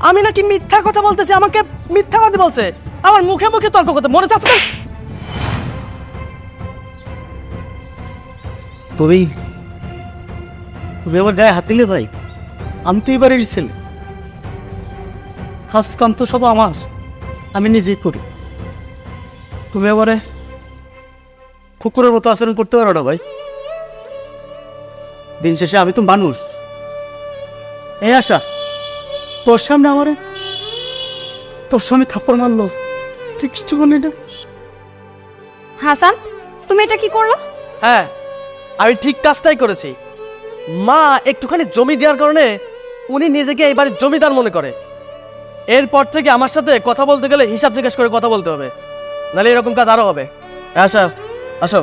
আমি নাকি মিথ্যা কথা বলতেছি, আমাকে মিথ্যা কথা বলছে, আমার মুখে মুখে তর্ক করতে মনে চাচ্ছে। তুমি তুমি আমার গায়ে হাত দিলে ভাই? আমি তো এবারের ছেলে, কাজ কাম তো সব আমার, আমি নিজেই করি। তুমি এবারে কুকুরের মতো আচরণ করতে পারো না ভাই। দিন শেষে আমি তো মানুষ। এই আশা, তোর সামনে আমারে তোর স্বামী থাপ্পড় মারলো, তুই কিছু বললি না? হাসান, তুমি এটা কি করলো? হ্যাঁ, আমি ঠিক কাজটাই করেছি। মা একটুখানি জমি দেওয়ার কারণে উনি নিজেকে এই বাড়ির জমিদার মনে করে। এরপর থেকে আমার সাথে কথা বলতে গেলে হিসাব জিজ্ঞেস করে কথা বলতে হবে, নাহলে এরকম কাজ আরো হবে। আসো আসো।